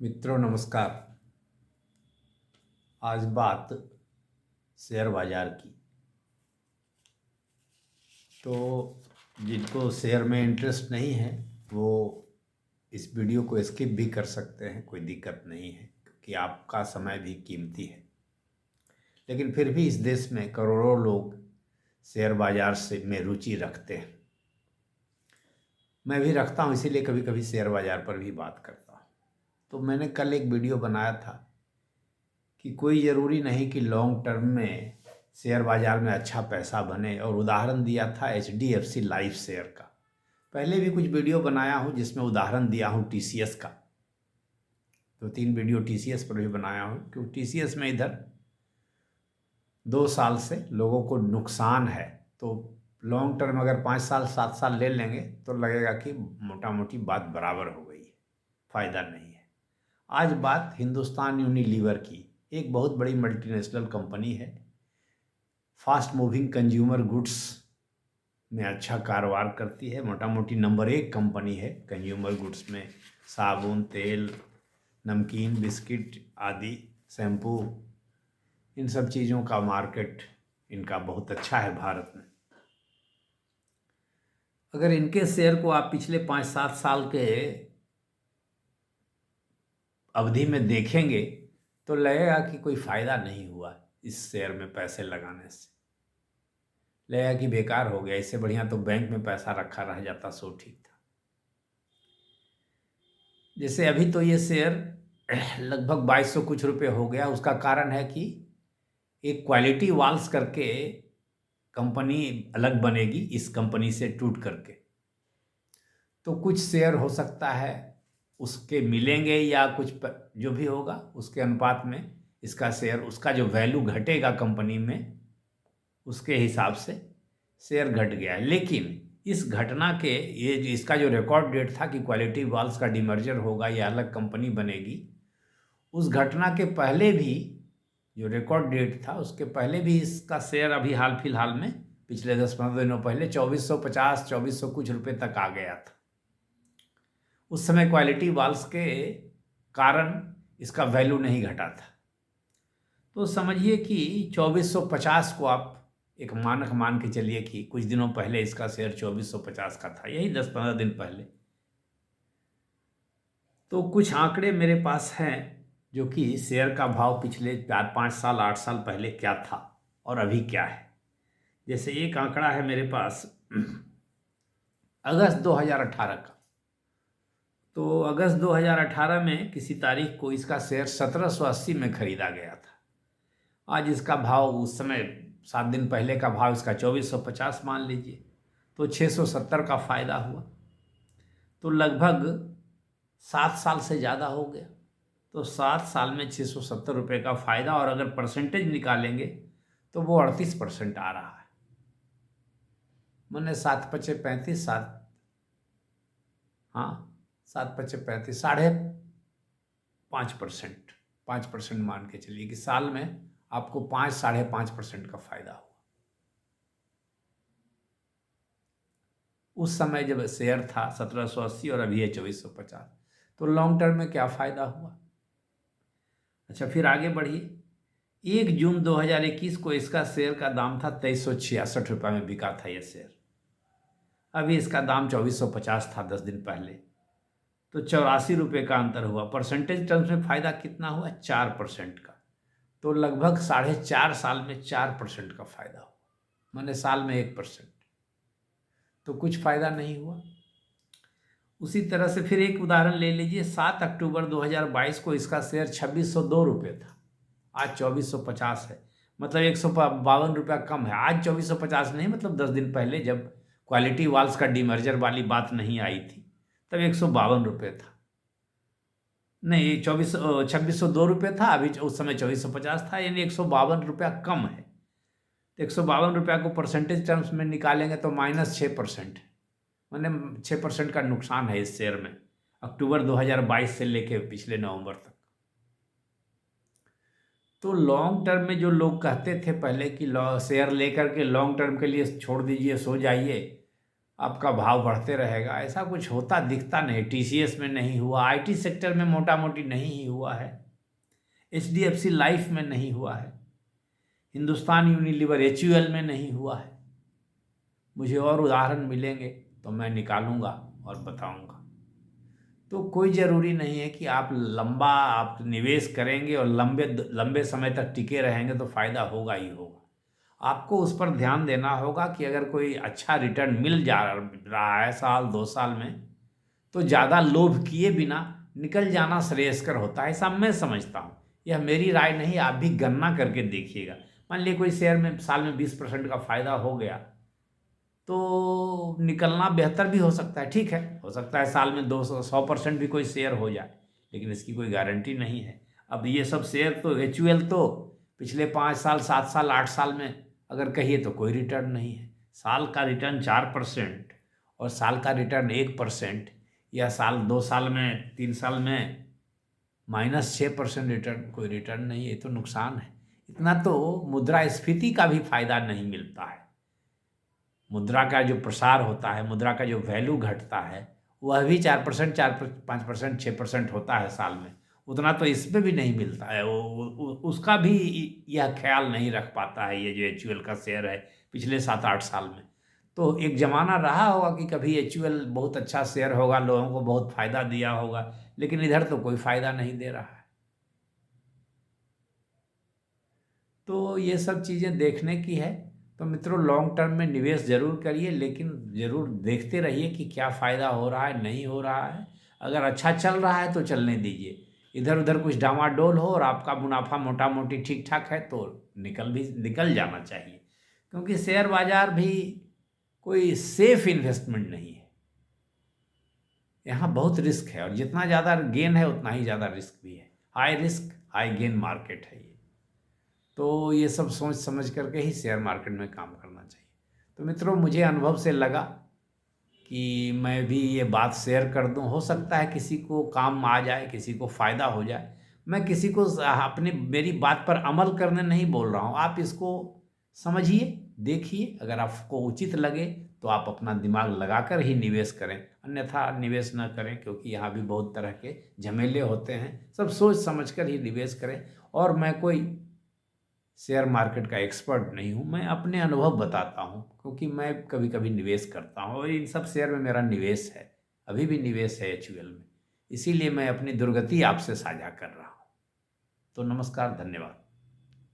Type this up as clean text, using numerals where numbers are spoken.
मित्रों नमस्कार। आज बात शेयर बाजार की। तो जिनको शेयर में इंटरेस्ट नहीं है वो इस वीडियो को स्किप भी कर सकते हैं, कोई दिक्कत नहीं है, क्योंकि आपका समय भी कीमती है। लेकिन फिर भी इस देश में करोड़ों लोग शेयर बाजार से में रुचि रखते हैं। मैं भी रखता हूँ, इसीलिए कभी कभी शेयर बाजार पर भी बात करता हूँ। तो मैंने कल एक वीडियो बनाया था कि कोई ज़रूरी नहीं कि लॉन्ग टर्म में शेयर बाज़ार में अच्छा पैसा बने, और उदाहरण दिया था HDFC लाइफ शेयर का। पहले भी कुछ वीडियो बनाया हूँ जिसमें उदाहरण दिया हूँ TCS का। 2-3 वीडियो TCS पर भी बनाया हूँ, क्योंकि TCS में इधर 2 साल से लोगों को नुकसान है। तो लॉन्ग टर्म अगर 5 साल 7 साल ले लेंगे तो लगेगा कि मोटा मोटी बात बराबर हो गई है, फ़ायदा नहीं है। आज बात हिंदुस्तान यूनिलीवर की। एक बहुत बड़ी मल्टीनेशनल कंपनी है, फास्ट मूविंग कंज्यूमर गुड्स में अच्छा कारोबार करती है। मोटा मोटी नंबर 1 कंपनी है कंज्यूमर गुड्स में। साबुन, तेल, नमकीन, बिस्किट आदि, शैम्पू, इन सब चीज़ों का मार्केट इनका बहुत अच्छा है भारत में। अगर इनके शेयर को आप पिछले 5-7 साल के अवधि में देखेंगे तो लगेगा कि कोई फ़ायदा नहीं हुआ इस शेयर में पैसे लगाने से। लगेगा कि बेकार हो गया, इससे बढ़िया तो बैंक में पैसा रखा रह जाता सो ठीक था। जैसे अभी तो ये शेयर लगभग 2200 कुछ रुपए हो गया। उसका कारण है कि एक क्वालिटी वॉल्स करके कंपनी अलग बनेगी इस कंपनी से टूट करके। तो कुछ शेयर हो सकता है उसके मिलेंगे, या कुछ जो भी होगा उसके अनुपात में इसका शेयर, उसका जो वैल्यू घटेगा कंपनी में, उसके हिसाब से शेयर घट गया है। लेकिन इस घटना के इसका जो रिकॉर्ड डेट था कि क्वालिटी वॉल्स का डिमर्जर होगा या अलग कंपनी बनेगी, उस घटना के पहले भी जो रिकॉर्ड डेट था उसके पहले भी इसका शेयर अभी हाल फिलहाल में पिछले 10-15 दिनों पहले 2450 2400 कुछ रुपए तक आ गया था। उस समय क्वालिटी वॉल्स के कारण इसका वैल्यू नहीं घटा था। तो समझिए कि 2450 को आप एक मानक मान के चलिए कि कुछ दिनों पहले इसका शेयर 2450 का था, यही 10-15 दिन पहले। तो कुछ आंकड़े मेरे पास हैं जो कि शेयर का भाव पिछले 4-5 साल 8 साल पहले क्या था और अभी क्या है। जैसे एक आंकड़ा है मेरे पास अगस्त 2018 का। तो अगस्त 2018 में किसी तारीख को इसका शेयर 1780 में खरीदा गया था। आज इसका भाव, उस समय 7 दिन पहले का भाव इसका 2450 मान लीजिए, तो 670 का फ़ायदा हुआ। तो लगभग 7 साल से ज़्यादा हो गया। तो 7 साल में 670 रुपये का फ़ायदा, और अगर परसेंटेज निकालेंगे तो वो 38% आ रहा है। मैंने 7-5-35, हाँ 7-5-35, 5.5%, 5% मान के चलिए कि साल में आपको 5-5.5% का फ़ायदा हुआ। उस समय जब शेयर था 1780 और अभी है 2450, तो लॉन्ग टर्म में क्या फ़ायदा हुआ। अच्छा, फिर आगे बढ़िए। 1 जून 2021 को इसका शेयर का दाम था 2366 रुपये में बिका था ये शेयर। अभी इसका दाम 2450 था 10 दिन पहले। तो 84 रुपये का अंतर हुआ। परसेंटेज टर्म्स में फ़ायदा कितना हुआ? 4% का। तो लगभग 4.5 साल में 4% का फ़ायदा हुआ, मैंने साल में 1%। तो कुछ फ़ायदा नहीं हुआ। उसी तरह से फिर एक उदाहरण ले लीजिए। 7 अक्टूबर 2022 को इसका शेयर 2602 रुपये था, आज 2450 है, मतलब 152 रुपया कम है। आज 2450 नहीं, मतलब 10 दिन पहले जब क्वालिटी वॉल्स का डीमर्जर वाली बात नहीं आई थी तब 152 रुपये था। नहीं, 2602 रुपये था, अभी उस समय 2450 था, यानी 152 रुपया कम है। तो 152 रुपया को परसेंटेज टर्म्स में निकालेंगे तो -6%, मैंने 6% का नुकसान है इस शेयर में, अक्टूबर 2022 से लेके पिछले नवंबर तक। तो लॉन्ग टर्म में जो लोग कहते थे पहले कि शेयर लेकर के लॉन्ग टर्म के लिए छोड़ दीजिए, सो जाइए, आपका भाव बढ़ते रहेगा, ऐसा कुछ होता दिखता नहीं। टीसीएस में नहीं हुआ, आईटी सेक्टर में मोटा मोटी नहीं ही हुआ है, एचडीएफसी लाइफ में नहीं हुआ है, हिंदुस्तान यूनिलीवर एचयूएल में नहीं हुआ है। मुझे और उदाहरण मिलेंगे तो मैं निकालूंगा और बताऊंगा। तो कोई ज़रूरी नहीं है कि आप लंबा आप निवेश करेंगे और लंबे लंबे समय तक टिके रहेंगे तो फ़ायदा होगा ही होगा। आपको उस पर ध्यान देना होगा कि अगर कोई अच्छा रिटर्न मिल जा रहा है साल 2 साल में, तो ज़्यादा लोभ किए बिना निकल जाना श्रेयस्कर होता है, ऐसा मैं समझता हूँ। यह मेरी राय नहीं, आप भी गणना करके देखिएगा। मान लीजिए कोई शेयर में साल में 20% का फ़ायदा हो गया, तो निकलना बेहतर भी हो सकता है, ठीक है, हो सकता है साल में 200-100% भी कोई शेयर हो जाए, लेकिन इसकी कोई गारंटी नहीं है। अब ये सब शेयर तो एचयूएल तो पिछले 5 साल 7 साल 8 साल में अगर कहिए तो कोई रिटर्न नहीं है। साल का रिटर्न 4% और साल का रिटर्न 1%, या साल 2 साल में 3 साल में -6% रिटर्न, कोई रिटर्न नहीं है, ये तो नुकसान है। इतना तो मुद्रास्फीति का भी फायदा नहीं मिलता है। मुद्रा का जो प्रसार होता है, मुद्रा का जो वैल्यू घटता है, वह भी 4%, 4-5%, 6% होता है साल में। उतना तो इसमें भी नहीं मिलता है, उसका भी यह ख्याल नहीं रख पाता है ये जो एचयूएल का शेयर है पिछले 7-8 साल में। तो एक ज़माना रहा होगा कि कभी एचयूएल बहुत अच्छा शेयर होगा, लोगों को बहुत फ़ायदा दिया होगा, लेकिन इधर तो कोई फ़ायदा नहीं दे रहा है। तो ये सब चीज़ें देखने की है। तो मित्रों, लॉन्ग टर्म में निवेश ज़रूर करिए, लेकिन ज़रूर देखते रहिए कि क्या फ़ायदा हो रहा है, नहीं हो रहा है। अगर अच्छा चल रहा है तो चलने दीजिए, इधर उधर कुछ डामाडोल हो और आपका मुनाफा मोटा मोटी ठीक ठाक है तो निकल जाना चाहिए, क्योंकि शेयर बाज़ार भी कोई सेफ इन्वेस्टमेंट नहीं है। यहाँ बहुत रिस्क है, और जितना ज़्यादा गेन है उतना ही ज़्यादा रिस्क भी है। High risk high gain market है ये। तो ये सब सोच समझ करके ही शेयर मार्केट में काम करना चाहिए। तो मित्रों, मुझे अनुभव से लगा कि मैं भी ये बात शेयर कर दूं, हो सकता है किसी को काम आ जाए, किसी को फ़ायदा हो जाए। मैं किसी को अपनी मेरी बात पर अमल करने नहीं बोल रहा हूँ, आप इसको समझिए, देखिए, अगर आपको उचित लगे तो आप अपना दिमाग लगाकर ही निवेश करें, अन्यथा निवेश न करें, क्योंकि यहाँ भी बहुत तरह के झमेले होते हैं। सब सोच समझ कर ही निवेश करें। और मैं कोई शेयर मार्केट का एक्सपर्ट नहीं हूँ, मैं अपने अनुभव बताता हूँ, क्योंकि मैं कभी कभी निवेश करता हूँ और इन सब शेयर में मेरा निवेश है, अभी भी निवेश है एचयूएल में। इसीलिए मैं अपनी दुर्गति आपसे साझा कर रहा हूँ। तो नमस्कार, धन्यवाद।